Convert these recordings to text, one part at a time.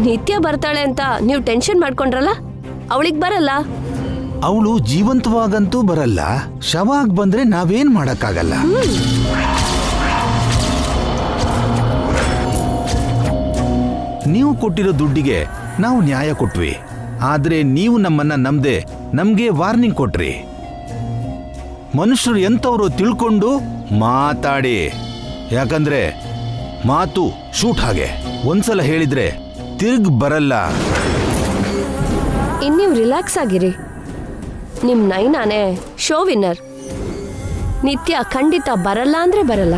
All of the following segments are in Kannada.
ನಿತ್ಯ ಬರ್ತಾಳೆ ಅಂತ ನೀವು ಟೆನ್ಷನ್ ಮಾಡ್ಕೊಂಡ್ರಲ್ಲ, ಅವಳಿಗೆ ಬರಲ್ಲ. ಅವಳು ಜೀವಂತವಾಗಂತೂ ಬರಲ್ಲ, ಶವ ಬಂದ್ರೆ ನಾವೇನ್ ಮಾಡಕ್ಕಾಗಲ್ಲ. ನೀವು ಕೊಟ್ಟಿರೋ ದುಡ್ಡಿಗೆ ನಾವು ನ್ಯಾಯ ಕೊಟ್ವಿ, ಆದ್ರೆ ನೀವು ನಮ್ಮನ್ನ ನಂಬದೆ ನಮ್ಗೆ ವಾರ್ನಿಂಗ್ ಕೊಟ್ರಿ. ಮನುಷ್ಯರು ಎಂತವ್ರು ತಿಳ್ಕೊಂಡು ಮಾತಾಡಿ, ಯಾಕಂದ್ರೆ ಮಾತು ಶೂಟ್ ಹಾಗೆ, ಒಂದ್ಸಲ ಹೇಳಿದ್ರೆ ತಿರ್ಗ್ ಬರಲ್ಲ. ಇನ್ನೀವ್ ರಿಲ್ಯಾಕ್ಸ್ ಆಗಿರಿ. ನಿಮ್ ನೈನಾನೇ ಶೋ ವಿನ್ನರ್. ನಿತ್ಯ ಖಂಡಿತ ಬರಲ್ಲ ಅಂದ್ರೆ ಬರಲ್ಲ.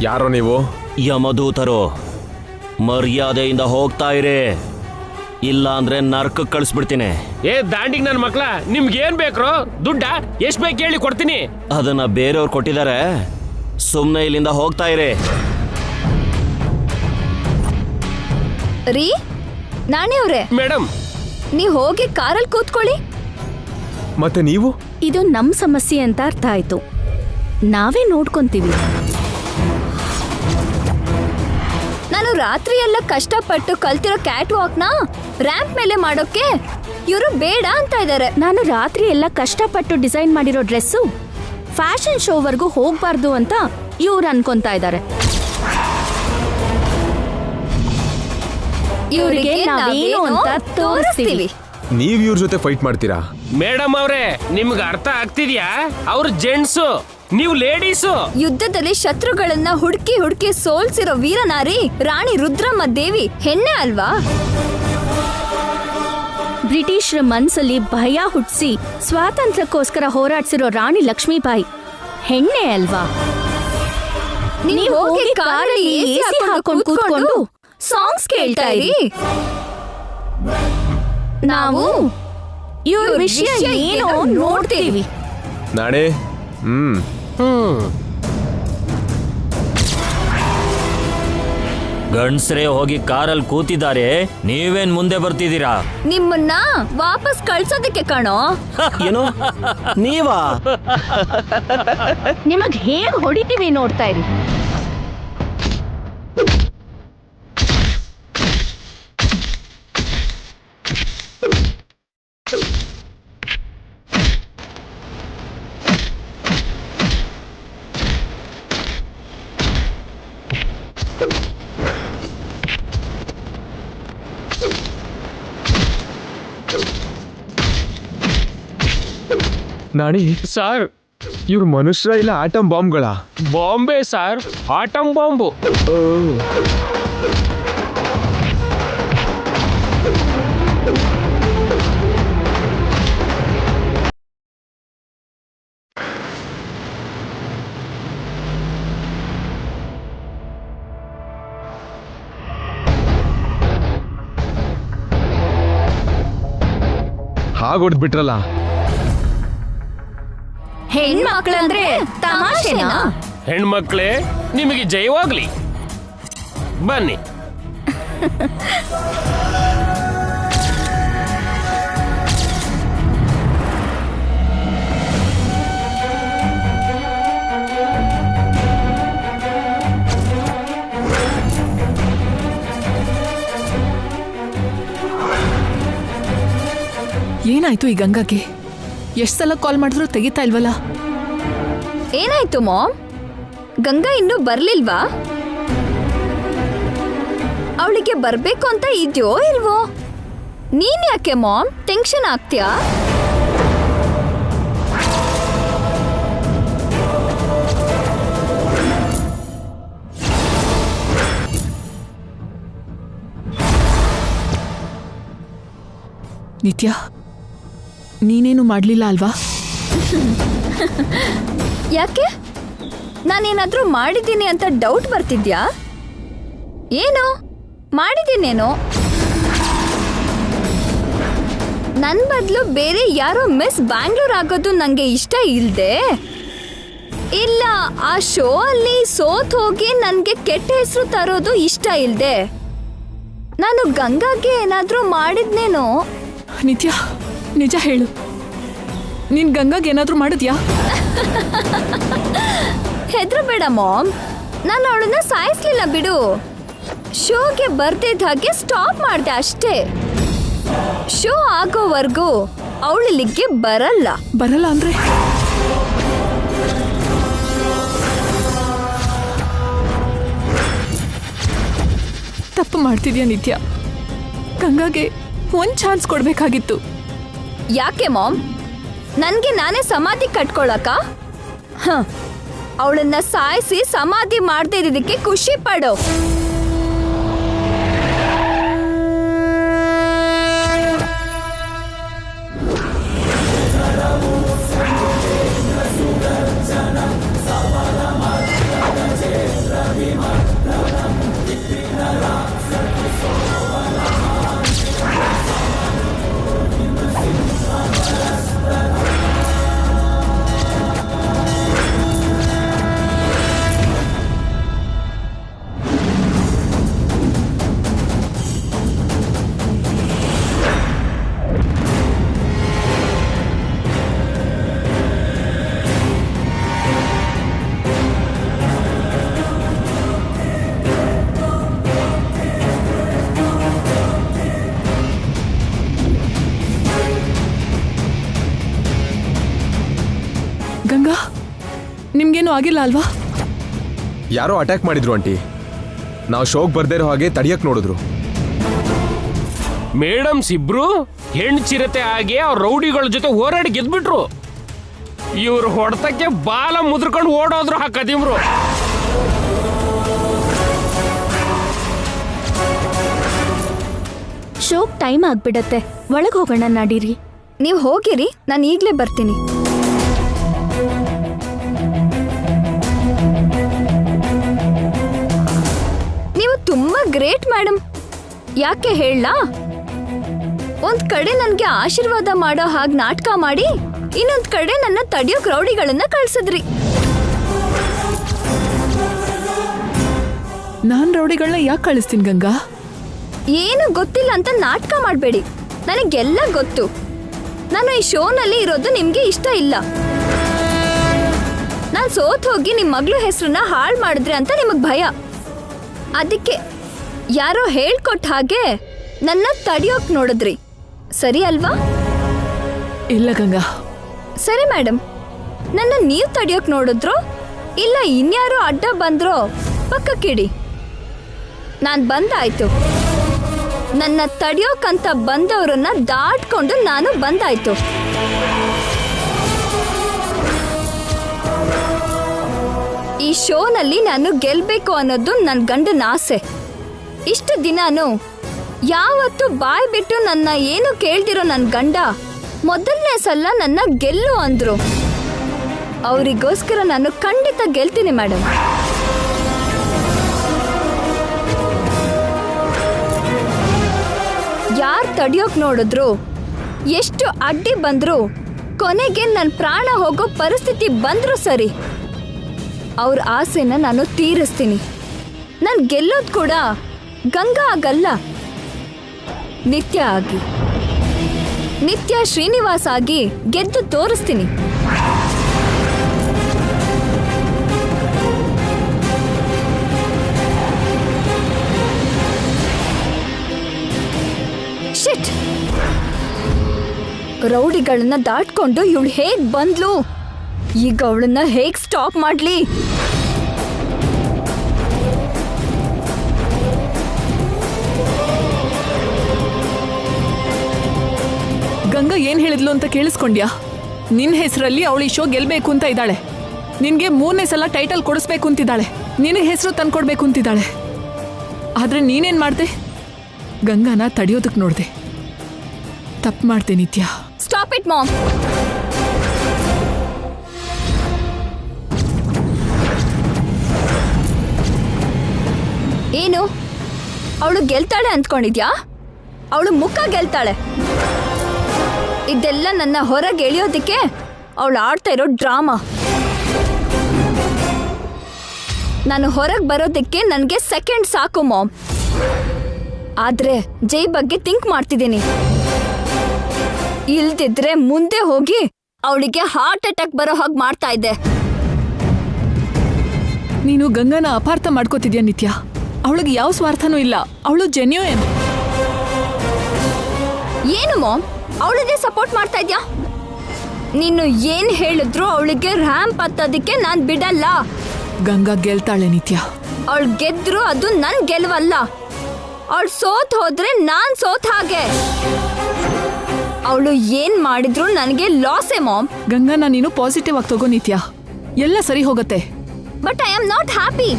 ಯಾರೋ ನೀವು? ಯಮದೂತರು, ಮರ್ಯಾದೆಯಿಂದ ಹೋಗ್ತಾ ಇರಿ, ಇಲ್ಲ ಅಂದ್ರೆ ನರ್ಕ ಕಳಿಸ್ಬಿಡ್ತೀನಿ. ಏ ದಾಂಡಿಗ್ ನನ್ ಮಕ್ಳ, ನಿಮ್ಗೇನ್ ಬೇಕ್ರೋ? ದುಡ್ಡ ಎಷ್ಟ್ ಬೇಕು ಹೇಳಿ ಕೊಡ್ತೀನಿ. ಅದನ್ನ ಬೇರೆಯವ್ರು ಕೊಟ್ಟಿದ್ದಾರೆ, ಸುಮ್ನೆ ಇಲ್ಲಿಂದ ಹೋಗ್ತಾ ಇರಿ. ರೀ ನಾಣಿ ಅವ್ರೆ, ಮೇಡಮ್ ನೀವ್ ಹೋಗಿ ಕಾರಲ್ಲಿ ಕೂತ್ಕೊಳ್ಳಿ. ಮತ್ತೆ ನೀವು? ಇದು ನಮ್ ಸಮಸ್ಯೆ ಅಂತ ಅರ್ಥ ಆಯ್ತು, ನಾವೇ ನೋಡ್ಕೊಂತೀವಿ. ನಾನು ರಾತ್ರಿ ಎಲ್ಲ ಕಷ್ಟಪಟ್ಟು ಕಲ್ತಿರೋ ಕ್ಯಾಟ್ ವಾಕ್ನ ರ್ಯಾಂಪ್ ಮೇಲೆ ಮಾಡೋಕೆ ಇವರು ಬೇಡ ಅಂತ ಇದ್ದಾರೆ. ನಾನು ರಾತ್ರಿ ಎಲ್ಲ ಕಷ್ಟಪಟ್ಟು ಡಿಸೈನ್ ಮಾಡಿರೋ ಡ್ರೆಸ್ಸು ಫ್ಯಾಷನ್ ಶೋವರೆಗೂ ಹೋಗ್ಬಾರ್ದು ಅಂತ ಇವ್ರು ಅನ್ಕೊಂತಾ ಇದ್ದಾರೆ. ಇವ್ರಿಗೆ ನಾವೇನು ಅಂತ ತೋರಿಸ್ತೀವಿ. ನೀವ್ ಇವ್ರ ಜೊತೆ ಫೈಟ್ ಮಾಡ್ತೀರಾ? ಮೇಡಮ್ ಅವ್ರೆ, ನಿಮ್ಗೆ ಅರ್ಥ ಆಗ್ತಿದ್ಯಾ? ಅವ್ರ ಜೆಂಟ್ಸು, ನೀವು ಲೇಡೀಸು. ಯುದ್ಧದಲ್ಲಿ ಶತ್ರುಗಳನ್ನ ಹುಡುಕಿ ಹುಡುಕಿ ಸೋಲ್ಸಿರೋ ವೀರನಾರಿ ರಾಣಿ ರುದ್ರಮ್ಮ ದೇವಿ ಹೆಣ್ಣೆ ಅಲ್ವಾ? ಬ್ರಿಟಿಷರ ಮನ್ಸಲ್ಲಿ ಭಯ ಹುಟ್ಟಿಸಿ ಸ್ವಾತಂತ್ರ್ಯಕ್ಕೋಸ್ಕರ ಹೋರಾಡ್ಸಿರೋ ರಾಣಿ ಲಕ್ಷ್ಮೀಬಾಯಿ ಹೆಣ್ಣೆ ಅಲ್ವಾ? ನೀವು ಹೋಗಿ ಕಾರಲ್ಲಿ ಎಸಿ ಹಾಕೊಂಡು ಕೂತ್ಕೊಂಡು ಸಾಂಗ್ಸ್ ಕೇಳ್ತಾ ಇರಿ. ನಾವು ಇವ್ರ ವಿಷಯ ಏನೋ ನೋಡ್ತೀವಿ. ನಾಳೆ ಗಂಡ್ಸ್ರೇ ಹೋಗಿ ಕಾರಲ್ಲಿ ಕೂತಿದ್ದಾರೆ, ನೀವೇನ್ ಮುಂದೆ ಬರ್ತಿದ್ದೀರಾ? ನಿಮ್ಮನ್ನ ವಾಪಸ್ ಕಳ್ಸೋದಕ್ಕೆ ಕಣೋ. ಏನು ನೀವಾ? ನಿಮಗ್ ಹೇಗ್ ಹೊಡಿತೀವಿ ನೋಡ್ತಾ ಇರಿ. ನಾಣಿ ಸರ್, ಇವ್ರು ಮನುಷ್ಯರ ಇಲ್ಲ ಆಟಮ್ ಬಾಂಬ್ಗಳ? ಬಾಂಬೆ ಸರ್, ಆಟಮ್ ಬಾಂಬು. ಹಾಗೊಡ್ಬಿಟ್ರಲ್ಲ. ಹೆಣ್ಮಕ್ಳಂದ್ರೆ ತಮಾಷೆನಾ? ಹೆಣ್ಮಕ್ಳೇ, ನಿಮಗೆ ಜಯವಾಗ್ಲಿ. ಬನ್ನಿ. ಏನಾಯ್ತು ಈ ಗಂಗಾಗೆ? ಎಷ್ಟ್ ಸಲ ಕಾಲ್ ಮಾಡಿದ್ರು ತೆಗಿತಾ ಇಲ್ವಲ್ಲ? ಏನಾಯ್ತು ಮಾಮ್? ಗಂಗಾ ಇನ್ನೂ ಬರ್ಲಿಲ್ವಾ? ಅವಳಿಗೆ ಬರ್ಬೇಕು ಅಂತ ಇದೆಯೋ ಇಲ್ವೋ? ನೀನ್ ಯಾಕೆ ಮಾಮ್ ಟೆನ್ಷನ್ ಆಗ್ತೀಯಾ? ನಿತ್ಯ, ನೀನೇನು ಮಾಡ್ಲಿಲ್ಲ ಅಲ್ವಾ? ಯಾಕೆ? ನಾನೇನಾದ್ರೂ ಮಾಡಿದ್ದೀನಿ ಅಂತ ಡೌಟ್ ಬರ್ತಿದ್ಯಾ? ಏನು ಮಾಡಿದ್ದೀನೇನೋ? ನನ್ ಬದಲು ಬೇರೆ ಯಾರೋ ಮಿಸ್ ಬ್ಯಾಂಗ್ಳೂರ್ ಆಗೋದು ನಂಗೆ ಇಷ್ಟ ಇಲ್ದೆ, ಇಲ್ಲ ಆ ಶೋ ಅಲ್ಲಿ ಸೋತ್ ಹೋಗಿ ನನ್ಗೆ ಕೆಟ್ಟ ಹೆಸರು ತರೋದು ಇಷ್ಟ ಇಲ್ದೆ ನಾನು ಗಂಗಾಗೆ ಏನಾದ್ರೂ ಮಾಡಿದ್ನೇನೋ? ನಿತ್ಯ, ನಿಜ ಹೇಳು, ನೀನ್ ಗಂಗಾಗೆ ಏನಾದ್ರೂ ಮಾಡಿದ್ಯಾ? ಹೆದ್ರಬೇಡ ಮಾಮ್, ನಾನು ಅವಳನ್ನ ಸಾಯಿಸ್ಲಿಲ್ಲ ಬಿಡು. ಶೋಗೆ ಬರ್ತಿದ್ದ ಹಾಗೆ ಸ್ಟಾಪ್ ಮಾಡ್ದೆ ಅಷ್ಟೇ. ಶೋ ಆಗೋವರೆಗೂ ಅವಳಿಗೆ ಬರಲ್ಲ. ಬರಲ್ಲ ಅಂದ್ರೆ ತಪ್ಪು ಮಾಡ್ತಿದ್ಯಾ ನಿತ್ಯ. ಗಂಗಾಗೆ ಒಂದ್ ಚಾನ್ಸ್ ಕೊಡ್ಬೇಕಾಗಿತ್ತು. ಯಾಕೆ ಮಾಮ್? ನನ್ಗೆ ನಾನೇ ಸಮಾಧಿ ಕಟ್ಕೊಳಕ? ಅವಳನ್ನ ಸಾಯಿಸಿ ಸಮಾಧಿ ಮಾಡದೇ ಇದ್ದಕ್ಕೆ ಖುಷಿ ಪಡೋ. ಗಂಗಾ, ನಿಮ್ಗೇನು ಆಗಿಲ್ಲ ಅಲ್ವಾ? ಯಾರೋ ಅಟ್ಯಾಕ್ ಮಾಡಿದ್ರು ಆಂಟಿ. ನಾವು ಶೋಕ್ ಬರ್ದೇ ಇರೋ ಹಾಗೆ ತಡಿಯಕ್ ನೋಡಿದ್ರು. ಮೇಡಮ್ಸ್ ಇಬ್ರು ಹೆಣ್ಣು ಚಿರತೆ ಆಗಿ ಅವ್ರ ರೌಡಿಗಳ ಜೊತೆ ಹೋರಾಡಿ ಗೆದ್ಬಿಟ್ರು. ಇವ್ರು ಹೊಡೆತಕ್ಕೆ ಬಾಲ ಮುದ್ರಕೊಂಡು ಓಡೋದ್ರು ಹಾಕದಿಮ್ರು. ಶೋಕ್ ಟೈಮ್ ಆಗ್ಬಿಡತ್ತೆ, ಒಳಗೆ ಹೋಗೋಣ ನಡೀರಿ. ನೀವು ಹೋಗಿರಿ, ನಾನು ಈಗಲೇ ಬರ್ತೀನಿ. ನೀವು ತುಂಬಾ ಗ್ರೇಟ್ ಮೇಡಮ್. ಯಾಕೆ ಹೇಳಲಾ? ಒಂದ್ ಕಡೆ ನನ್ಗೆ ಆಶೀರ್ವಾದ ಮಾಡೋ ಹಾಗೆ ನಾಟಕ ಮಾಡಿ, ಇನ್ನೊಂದ್ ಕಡೆ ನನ್ನ ತಡಿಯೋ ರೌಡಿಗಳನ್ನ ಕಳ್ಸಿದ್ರಿ. ನಾನ್ ರೌಡಿಗಳನ್ನ ಯಾಕೆ ಕಳಿಸ್ತೀನಿ ಗಂಗಾ? ಏನು ಗೊತ್ತಿಲ್ಲ ಅಂತ ನಾಟಕ ಮಾಡಬೇಡಿ. ನನಗೆಲ್ಲ ಗೊತ್ತು. ನಾನು ಈ ಶೋನಲ್ಲಿ ಇರೋದು ನಿಮ್ಗೆ ಇಷ್ಟ ಇಲ್ಲ. ನಾನು ಸೋತ್ ಹೋಗಿ ನಿಮ್ಮ ಮಗಳ ಹೆಸರನ್ನ ಹಾಳು ಮಾಡಿದ್ರೆ ಅಂತ ನಿಮಗ್ ಭಯ. ಅದಕ್ಕೆ ಯಾರೋ ಹೇಳ್ಕೊಟ್ಟ ಹಾಗೆ ನನ್ನ ತಡಿಯೋಕ್ ನೋಡಿದ್ರಿ, ಸರಿ ಅಲ್ವಾ? ಇಲ್ಲ ಗಂಗಾ. ಸರಿ ಮೇಡಮ್, ನನ್ನ ನೀವು ತಡಿಯೋಕ್ ನೋಡಿದ್ರೋ ಇಲ್ಲ ಇನ್ಯಾರೋ ಅಡ್ಡ ಬಂದ್ರೋ ಪಕ್ಕಕ್ಕಿಡಿ. ನಾನು ಬಂದಾಯ್ತು. ನನ್ನ ತಡಿಯೋಕಂತ ಬಂದವರನ್ನ ದಾಟ್ಕೊಂಡು ನಾನು ಬಂದಾಯ್ತು. ಈ ಶೋನಲ್ಲಿ ನಾನು ಗೆಲ್ಬೇಕು ಅನ್ನೋದು ನನ್ನ ಗಂಡನ ಆಸೆ. ಇಷ್ಟು ದಿನಾನು ಯಾವತ್ತು ಬಾಯ್ ಬಿಟ್ಟು ನನ್ನ ಏನು ಕೇಳ್ದಿರೋ ನನ್ನ ಗಂಡ ಮೊದಲನೇ ಸಲ ನನ್ನ ಗೆಲ್ಲು ಅಂದ್ರು. ಅವರಿಗೋಸ್ಕರ ನಾನು ಖಂಡಿತ ಗೆಲ್ತೀನಿ ಮೇಡಮ್. ಯಾರು ತಡಿಯೋಕ್ ನೋಡಿದ್ರು, ಎಷ್ಟು ಅಡ್ಡಿ ಬಂದ್ರು, ಕೊನೆಗೆ ನನ್ನ ಪ್ರಾಣ ಹೋಗೋ ಪರಿಸ್ಥಿತಿ ಬಂದ್ರು ಸರಿ, ಅವ್ರ ಆಸೆನ ನಾನು ತೀರಿಸ್ತೀನಿ. ನಾನು ಗೆಲ್ಲೋದು ಕೂಡ ಗಂಗಾ ಆಗಲ್ಲ, ನಿತ್ಯ ಆಗಿ, ನಿತ್ಯ ಶ್ರೀನಿವಾಸ್ ಆಗಿ ಗೆದ್ದು ತೋರಿಸ್ತೀನಿ. ಶಿಟ್! ರೌಡಿಗಳನ್ನ ದಾಟ್ಕೊಂಡು ಇವಳು ಹೇಗ್ ಬಂದ್ಲು, ಈಗ ಅವಳನ್ನ ಹೇಗ್ ಸ್ಟಾಪ್ ಮಾಡ್ಲಿ? ಗಂಗಾ ಏನ್ ಹೇಳಿದ್ಲು ಅಂತ ಕೇಳಿಸ್ಕೊಂಡ್ಯಾ? ನಿನ್ ಹೆಸರಲ್ಲಿ ಅವಳು ಈ ಶೋ ಗೆಲ್ಬೇಕು ಅಂತ ಇದ್ದಾಳೆ. ನಿನ್ಗೆ 3ನೇ ಸಲ ಟೈಟಲ್ ಕೊಡಿಸ್ಬೇಕು ಅಂತಿದ್ದಾಳೆ. ನಿನಗೆ ಹೆಸರು ತಂದ್ಕೊಡ್ಬೇಕು ಅಂತಿದ್ದಾಳೆ. ಆದ್ರೆ ನೀನೇನ್ ಮಾಡ್ದೆ? ಗಂಗಾನ ತಡಿಯೋದಕ್ಕೆ ನೋಡ್ದೆ. ತಪ್ಪು ಮಾಡ್ದೆ ನಿತ್ಯ. Stop it mom. ಏನು ಅವಳು ಗೆಲ್ತಾಳೆ ಅಂದ್ಕೊಂಡಿದ್ಯಾ? ಅವಳು ಮುಖ ಗೆಲ್ತಾಳೆ. ಇದೆಲ್ಲ ನನ್ನ ಹೊರಗೆ ಎಳೆಯೋದಕ್ಕೆ ಅವಳು ಆಡ್ತಾ ಇರೋ ಡ್ರಾಮಾ. ನಾನು ಹೊರಗೆ ಬರೋದಕ್ಕೆ ನನಗೆ ಸೆಕೆಂಡ್ ಸಾಕು ಮಾಮ್. ಆದ್ರೆ ಜೈ ಬಗ್ಗೆ ಥಿಂಕ್ ಮಾಡ್ತಿದ್ದೀನಿ. ಇಲ್ದಿದ್ರೆ ಮುಂದೆ ಹೋಗಿ ಅವಳಿಗೆ ಹಾರ್ಟ್ ಅಟ್ಯಾಕ್ ಬರೋ ಹಾಗೆ ಮಾಡ್ತಾ ಇದ್ದೆ. ನೀನು ಗಂಗನ ಅಪಾರ್ಥ ಮಾಡ್ಕೋತಿದ್ಯಾ ನಿತ್ಯ. ಅವಳಿಗೆ ಯಾವ ಸ್ವಾರ್ಥನೂ ಇಲ್ಲ. ಅವಳು ಜೆನ್ಯೂನ್. ಏನು ಮಾಮ್, ಅವಳಿಗೆ ಸಪೋರ್ಟ್ ಮಾಡ್ತಾ ಇದ್ಯಾ? ನೀನು ಏನ್ ಹೇಳಿದ್ರು ಅವಳಿಗೆ ರ್ಯಾಂಪ್ ಹತ್ತೋದಕ್ಕೆ ನಾನ್ ಬಿಡಲ್ಲ. ಗಂಗಾ ಗೆಲ್ತಾಳೆ ನಿತ್ಯ. ಅವಳು ಗೆದ್ರು ಅದು ನನ್ ಗೆಲುವಲ್ಲ. ಅವಳು ಸೋತ್ ಹೋದ್ರೆ ನಾನ್ ಸೋತ್ ಹಾಗೆ. ಅವಳು ಏನ್ ಮಾಡಿದ್ರು ನನಗೆ ಲಾಸೇ ಮಾಮ್. ಗಂಗಾನ ನೀನು ಪಾಸಿಟಿವ್ ಆಗಿ ತಗೋ ನಿತ್ಯ, ಎಲ್ಲ ಸರಿ ಹೋಗುತ್ತೆ. But I am not happy.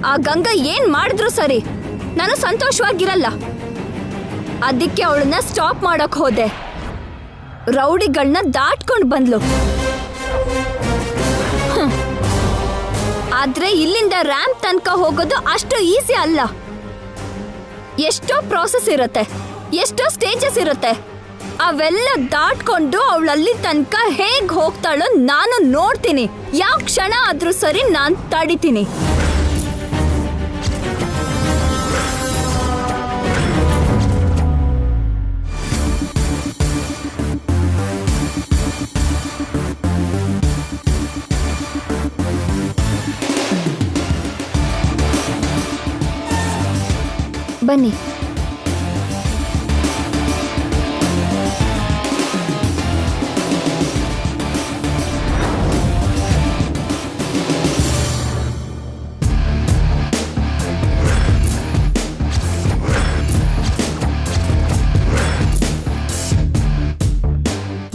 ಆ ಗಂಗಾ ಏನ್ ಮಾಡಿದ್ರು ಸರಿ, ನಾನು ಸಂತೋಷವಾಗಿರಲ್ಲ. ಅದಕ್ಕೆ ಅವಳನ್ನ ಸ್ಟಾಪ್ ಮಾಡಕ್ ಹೋದೆ. ರೌಡಿಗಳನ್ನ ದಾಟ್ಕೊಂಡು ಬಂದ್ಲು. ಆದ್ರೆ ಇಲ್ಲಿಂದ ರ್ಯಾಂಪ್ ತನಕ ಹೋಗೋದು ಅಷ್ಟು ಈಸಿ ಅಲ್ಲ. ಎಷ್ಟೋ ಪ್ರಾಸೆಸ್ ಇರುತ್ತೆ, ಎಷ್ಟೋ ಸ್ಟೇಜಸ್ ಇರುತ್ತೆ. ಅವೆಲ್ಲ ದಾಟ್ಕೊಂಡು ಅವಳಲ್ಲಿ ತನಕ ಹೇಗ್ ಹೋಗ್ತಾಳೋ ನಾನು ನೋಡ್ತೀನಿ. ಯಾವ ಕ್ಷಣ ಆದ್ರೂ ಸರಿ ನಾನ್ ತಡಿತೀನಿ. ಬನ್ನಿ.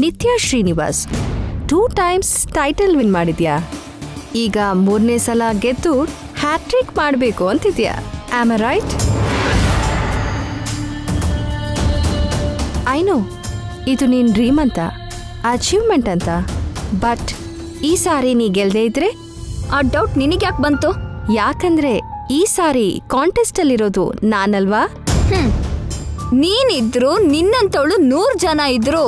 ನಿತ್ಯ ಶ್ರೀನಿವಾಸ್ 2 times ಟೈಟಲ್ ವಿನ್ ಮಾಡಿದ್ಯಾ. ಈಗ 3ನೇ ಸಲ ಗೆದ್ದು ಹ್ಯಾಟ್ರಿಕ್ ಮಾಡಬೇಕು ಅಂತಿದ್ಯಾ. Am I right? I know ಇದು ನಿನ್ ಡ್ರೀಮ್ ಅಂತ, ಅಚೀವ್ಮೆಂಟ್ ಅಂತ. ಬಟ್ ಈ ಸಾರಿ ನೀ ಗೆಲ್ದೇ ಇದ್ರೆ ಆ ಡೌಟ್ ನಿನಗೆ ಯಾಕೆ ಬಂತು? ಯಾಕಂದ್ರೆ ಈ ಸಾರಿ ಕಾಂಟೆಸ್ಟ್ ಅಲ್ಲಿರೋದು ನಾನಲ್ವಾ. ನೀನಿದ್ರು ನಿನ್ನಂತವಳು 100 ಜನ ಇದ್ರು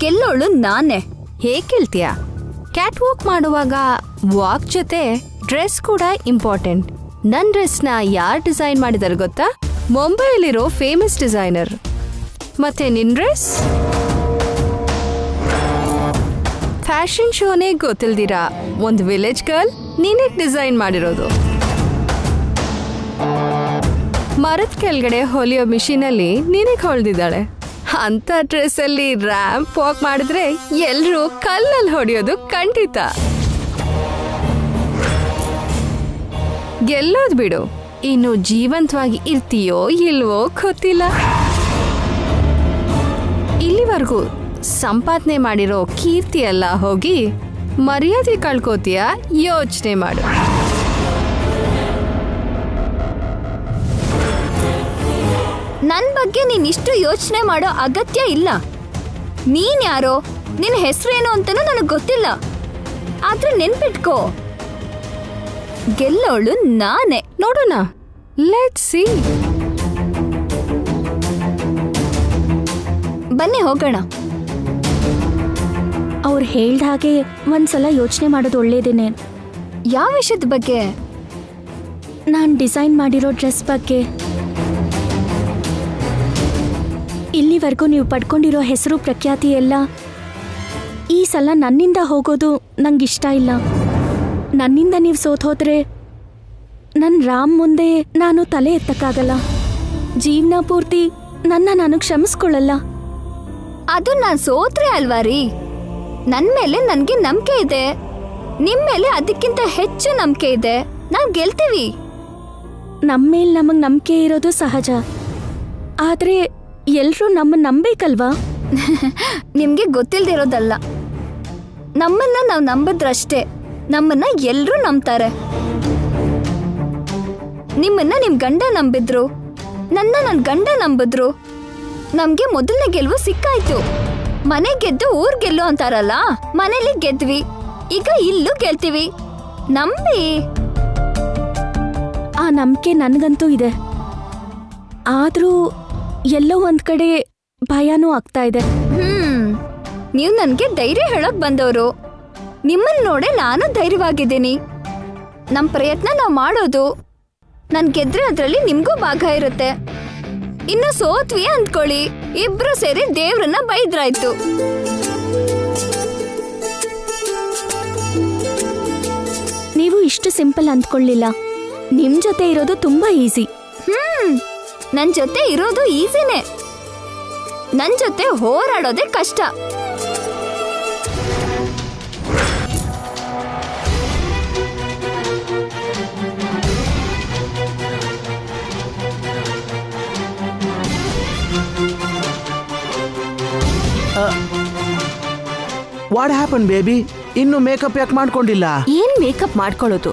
ಗೆಲ್ಲೋಳು ನಾನೇ. ಹೇಗೆ ಗೆಲ್ತೀಯ? ಕ್ಯಾಟ್ ವಾಕ್ ಮಾಡುವಾಗ ವಾಕ್ ಜೊತೆ ಡ್ರೆಸ್ ಕೂಡ ಇಂಪಾರ್ಟೆಂಟ್. ನನ್ನ ಡ್ರೆಸ್ನ ಯಾರು ಡಿಸೈನ್ ಮಾಡಿದಾರೆ ಗೊತ್ತಾ? ಮುಂಬೈಲಿರೋ ಫೇಮಸ್ ಡಿಸೈನರ್. ಮತ್ತೆ ನಿನ್ ಡ್ರೆಸ್ ಫ್ಯಾಷನ್ ಶೋನೇ ಗೊತ್ತಿಲ್ದಿರಾ ಒಂದು ವಿಲೇಜ್ ಗರ್ಲ್ ನೀನೇ ಡಿಸೈನ್ ಮಾಡಿರೋದು. ಮರದ ಕೆಳಗಡೆ ಹೊಲಿಯೋ ಮಿಷಿನಲ್ಲಿ ನಿನಗೆ ಹೊಳ್ದಿದ್ದಾಳೆ. ಅಂತ ಡ್ರೆಸ್ಸಲ್ಲಿ ರ್ಯಾಂಪ್ ವಾಕ್ ಮಾಡಿದ್ರೆ ಎಲ್ಲರೂ ಕಲ್ಲಲ್ಲಿ ಹೊಡೆಯೋದು ಖಂಡಿತ. ಗೆಲ್ಲೋದು ಬಿಡು, ಇನ್ನು ಜೀವಂತವಾಗಿ ಇರ್ತೀಯೋ ಇಲ್ವೋ ಗೊತ್ತಿಲ್ಲ. ಇಲ್ಲಿವರೆಗೂ ಸಂಪಾದನೆ ಮಾಡಿರೋ ಕೀರ್ತಿ ಎಲ್ಲ ಹೋಗಿ ಮರ್ಯಾದೆ ಕಳ್ಕೋತೀಯ, ಯೋಚನೆ ಮಾಡು. ನನ್ ಬಗ್ಗೆ ನೀನ್ ಇಷ್ಟು ಯೋಚನೆ ಮಾಡೋ ಅಗತ್ಯ ಇಲ್ಲ. ನೀನ್ ಯಾರೋ, ನಿನ್ ಹೆಸರೇನು ಅಂತನೂ ನನಗೆ ಗೊತ್ತಿಲ್ಲ. ಆದ್ರೆ ನೆನ್ಪಿಟ್ಕೋ, ಗೆಲ್ಲೋಳು ನಾನೇ. ನೋಡೋಣ, ಲೆಟ್ಸ್ ಸಿ. ಬನ್ನಿ ಹೋಗೋಣ. ಅವ್ರು ಹೇಳ್ದ ಹಾಗೆ ಒಂದ್ಸಲ ಯೋಚನೆ ಮಾಡೋದು ಒಳ್ಳೇದೇನೆ. ಯಾವ ವಿಷಯದ ಬಗ್ಗೆ? ನಾನು ಡಿಸೈನ್ ಮಾಡಿರೋ ಡ್ರೆಸ್ ಬಗ್ಗೆ. ಇಲ್ಲಿವರೆಗೂ ನೀವು ಪಡ್ಕೊಂಡಿರೋ ಹೆಸರು ಪ್ರಖ್ಯಾತಿ ಎಲ್ಲ ಈ ಸಲ ನನ್ನಿಂದ ಹೋಗೋದು ನಂಗಿಷ್ಟ ಇಲ್ಲ. ನನ್ನಿಂದ ನೀವು ಸೋತೋದ್ರೆ ನನ್ನ ರಾಮ್ ಮುಂದೆ ನಾನು ತಲೆ ಎತ್ತಕ್ಕಾಗಲ್ಲ. ಜೀವನ ಪೂರ್ತಿ ನಾನು ಕ್ಷಮಿಸ್ಕೊಳ್ಳಲ್ಲ. ಅದು ನಾನು ಸೋತ್ರೆ ಅಲ್ವಾ ರೀ. ನನ್ನ ಮೇಲೆ ನನಗೆ ನಂಬಿಕೆ ಇದೆ, ನಿಮ್ಮ ಮೇಲೆ ಅದಕ್ಕಿಂತ ಹೆಚ್ಚು ನಂಬಿಕೆ ಇದೆ. ನಾವು ಗೆಲ್ತೀವಿ. ನಮ್ಮ ಮೇಲೆ ನಮಗೆ ನಂಬಿಕೆ ಇರೋದು ಸಹಜ, ಆದರೆ ಎಲ್ಲರೂ ನಮ್ಮನ್ನು ನಂಬೇಕಲ್ವಾ? ನಿಮಗೆ ಗೊತ್ತಿಲ್ದಿರೋದಲ್ಲ, ನಮ್ಮನ್ನ ನಾವು ನಂಬಿದ್ರಷ್ಟೇ ನಮ್ಮನ್ನ ಎಲ್ಲರೂ ನಂಬ್ತಾರೆ. ನಿಮ್ಮನ್ನ ನಿಮ್ ಗಂಡ ನಂಬಿದ್ರು, ನನ್ನ ಗಂಡ ನಂಬಿದ್ರು. ನಮ್ಗೆ ಮೊದಲನೇ ಗೆಲುವು ಸಿಕ್ಕಾಯ್ತು. ಮನೆ ಗೆದ್ದು ಊರ್ ಗೆಲ್ಲು ಅಂತಾರಲ್ಲ, ಮನೇಲಿ ಗೆದ್ವಿ, ಈಗ ಇಲ್ಲೂ ಗೆಲ್ತೀವಿ. ನಂಬಿ. ಆ ನಂಬಿಕೆ ನನ್ಗಂತೂ ಇದೆ. ಆದ್ರೂ ಎಲ್ಲೋ ಒಂದ್ ಕಡೆ ಭಯನೂ ಆಗ್ತಾ ಇದೆ. ನೀವು ನನ್ಗೆ ಧೈರ್ಯ ಹೇಳಕ್ ಬಂದವರು. ನಿಮ್ಮನ್ನ ನೋಡೆ ನಾನು ಧೈರ್ಯವಾಗಿದ್ದೀನಿ. ನಮ್ ಪ್ರಯತ್ನ ನಾವು ಮಾಡೋದು. ನನ್ ಗೆದ್ರೆ ಅದ್ರಲ್ಲಿ ನಿಮ್ಗೂ ಭಾಗ ಇರುತ್ತೆ. ಇನ್ನು ಸೋತ್ವಿ ಅಂದ್ಕೊಳ್ಳಿ, ಇಬ್ರು ಸೇರಿ ದೇವ್ರನ್ನ ಬೈದ್ರಾಯ್ತು. ನೀವು ಇಷ್ಟು ಸಿಂಪಲ್ ಅಂದ್ಕೊಳ್ಳಿಲ್ಲ. ನಿಮ್ ಜೊತೆ ಇರೋದು ತುಂಬಾ ಈಸಿ. ನನ್ ಜೊತೆ ಇರೋದು ಈಸಿನೇ, ನನ್ ಜೊತೆ ಹೋರಾಡೋದೇ ಕಷ್ಟ. What happen baby? ಇನ್ನು ಮೇಕಪ್ ಯಾಕೆ ಮಾಡ್ಕೊಂಡಿಲ್ಲ? ಏನ್ ಮೇಕಪ್ ಮಾಡ್ಕೊಳ್ಳೋದು?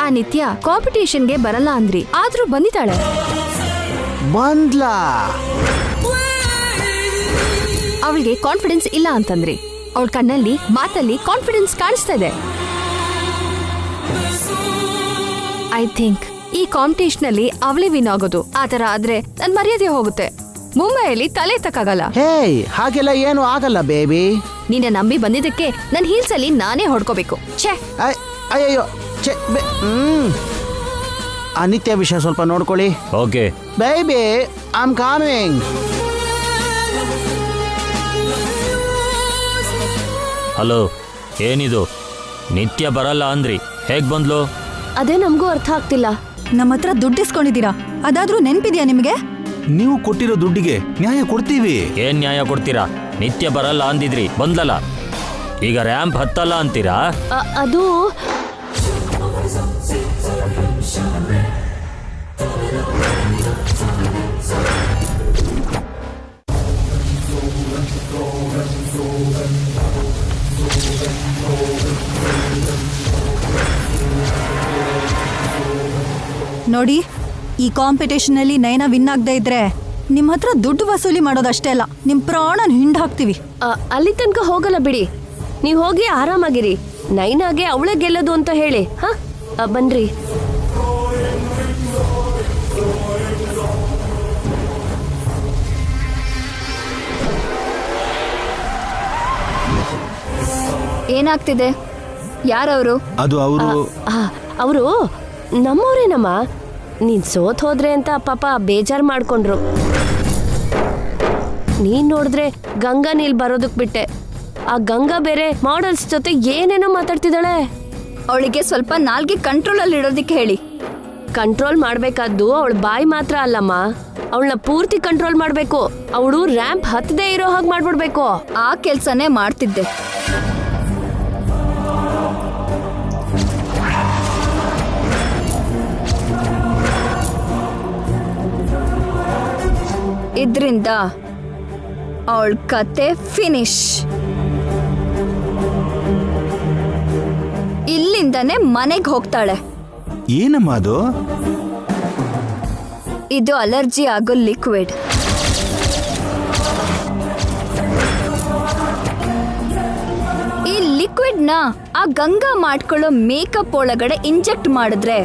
ಆ ನಿತ್ಯ ಕಾಂಪಿಟೇಷನ್ಗೆ ಬರಲ್ಲ ಅಂದ್ರಿ, ಆದ್ರೂ ಬಂದಿದ್ದಾಳೆ. ಬಂದ್ಲಾ? ಅವಳಿಗೆ ಕಾನ್ಫಿಡೆನ್ಸ್ ಇಲ್ಲ ಅಂತಂದ್ರಿ. ಅವಳ ಕಣ್ಣಲ್ಲಿ ಮಾತಲ್ಲಿ ಕಾನ್ಫಿಡೆನ್ಸ್ ಕಾಣಿಸ್ತಾ ಇದೆ. ಐ ಥಿಂಕ್ ಈ ಕಾಂಪಿಟೇಷನ್ ಅಲ್ಲಿ ಅವಳೇ ವಿನ್ ಆಗೋದು. ಆತರ ಆದ್ರೆ ನನ್ ಮರ್ಯಾದೆ ಹೋಗುತ್ತೆ. ಮುಂಬೈಯಲ್ಲಿ ತಲೆ ತಕ್ಕಾಗಲ್ಲ. ಹೇಯ್, ಹಾಗೆಲ್ಲ ಏನು ಆಗಲ್ಲ ಬೇಬಿ. ನಿನ್ನ ನಂಬಿ ಬಂದಿದ್ದಕ್ಕೆ ನನ್ ಹೀಲ್ಸ್ ಅಲ್ಲಿ ನಾನೇ ಹೊಡ್ಕೋಬೇಕು. ಛೇ, ಅಯ್ಯಯ್ಯೋ, ಅನಿತ್ಯ ವಿಷಯ ಸ್ವಲ್ಪ ನೋಡ್ಕೊಳ್ಳಿ. Okay baby, I am coming. Hello, ಏನಿದು? ನಿತ್ಯ ಬರಲ್ಲ ಅಂದ್ರಿ, ಹೇಗ್ ಬಂದ್ಲು? ಅದೇ ನಮಗೂ ಅರ್ಥ ಆಗ್ತಿಲ್ಲ. ನಮ್ಮ ಹತ್ರ ದುಡ್ಡು ಇಸ್ಕೊಂಡಿದ್ದೀರಾ, ಅದಾದ್ರೂ ನೆನ್ಪಿದ್ಯಾ ನಿಮ್ಗೆ? ನೀವು ಕೊಟ್ಟಿರೋ ದುಡ್ಡಿಗೆ ನ್ಯಾಯ ಕೊಡ್ತೀವಿ. ಏನ್ ನ್ಯಾಯ ಕೊಡ್ತೀರಾ? ನಿತ್ಯ ಬರಲ್ಲ ಅಂದಿದ್ರಿ, ಬಂದಲ್ಲ. ಈಗ ರ್ಯಾಂಪ್ ಹತ್ತಲ್ಲ ಅಂತೀರಾ? ಅದು ನೋಡಿ, ಈ ಕಾಂಪಿಟೇಷನ್ ಅಲ್ಲಿ ನಯನ ವಿನ್ ಆಗದೆ ಇದ್ರೆ ನಿಮ್ ಹತ್ರ ದುಡ್ಡು ವಸೂಲಿ ಮಾಡೋದಷ್ಟೇ ಅಲ್ಲ, ನಿಮ್ ಪ್ರಾಣನ ಹಿಂಡ್ ಹಾಕ್ತಿವಿ. ಅಲ್ಲಿ ತನಕ ಹೋಗಲ್ಲ ಬಿಡಿ. ನೀವ್ ಹೋಗಿ ಆರಾಮಾಗಿರಿ. ನೈನಾಗೆ ಅವಳೇ ಗೆಲ್ಲೋದು ಅಂತ ಹೇಳಿ. ಬನ್ರಿ. ಏನಾಗ್ತಿದೆ? ಯಾರವರು? ಅದು ಅವರು ನಮ್ಮವ್ರೇನಮ್ಮ. ನೀನ್ ಸೋತ್ ಹೋದ್ರೆ ಅಂತ ಪಾಪ ಬೇಜಾರ್ ಮಾಡ್ಕೊಂಡ್ರು. ನೀನ್ ನೋಡಿದ್ರೆ ಗಂಗಾ ನೀಲ್ ಬರೋದಕ್ ಬಿಟ್ಟೆ. ಆ ಗಂಗಾ ಬೇರೆ ಮಾಡೆಲ್ಸ್ ಜೊತೆ ಏನೇನೋ ಮಾತಾಡ್ತಿದ್ದಾಳೆ. ಅವಳಿಗೆ ಸ್ವಲ್ಪ ನಾಲ್ಗೆ ಕಂಟ್ರೋಲ್ ಅಲ್ಲಿ ಇಡೋದಿಕ್ಕೆ ಹೇಳಿ. ಕಂಟ್ರೋಲ್ ಮಾಡ್ಬೇಕಾದ್ದು ಅವಳ ಬಾಯಿ ಮಾತ್ರ ಅಲ್ಲಮ್ಮ, ಅವಳನ್ನ ಪೂರ್ತಿ ಕಂಟ್ರೋಲ್ ಮಾಡ್ಬೇಕು. ಅವಳು ರ್ಯಾಂಪ್ ಹತ್ತದೇ ಇರೋ ಹಾಗೆ ಮಾಡ್ಬಿಡ್ಬೇಕು. ಆ ಕೆಲ್ಸನೇ ಮಾಡ್ತಿದ್ದೆ. ಇದ್ರಿಂದ ಅವಳ ಕತೆ ಫಿನಿಶ್. ಇಲ್ಲಿಂದನೇ ಮನೆಗೆ ಹೋಗ್ತಾಳೆ. ಏನಮ್ಮ ಅದು? ಇದು ಅಲರ್ಜಿ ಆಗೋ ಲಿಕ್ವಿಡ್. ಈ ಲಿಕ್ವಿಡ್ ನ ಆ ಗಂಗಾ ಮಾಡ್ಕೊಳ್ಳೋ ಮೇಕಪ್ ಒಳಗಡೆ ಇಂಜೆಕ್ಟ್ ಮಾಡಿದ್ರೆ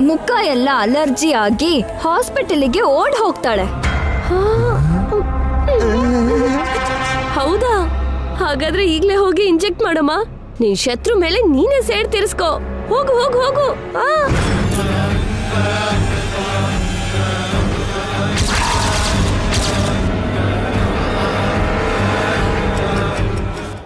ಮುಖ ಎಲ್ಲ ಅಲರ್ಜಿ ಆಗಿ ಹಾಸ್ಪಿಟಲ್ಗೆ ಓಡ್ ಹೋಗ್ತಾಳೆ. ಹೌದಾ? ಹಾಗಾದ್ರೆ ಈಗ್ಲೇ ಹೋಗಿ ಇಂಜೆಕ್ಟ್ ಮಾಡಮ್ಮ. ನಿನ್ ಶತ್ರು ಮೇಲೆ ನೀನೇ ಸೇಡ್ ತೀರಿಸ್ಕೋ. ಹೋಗು ಹೋಗು ಹೋಗು.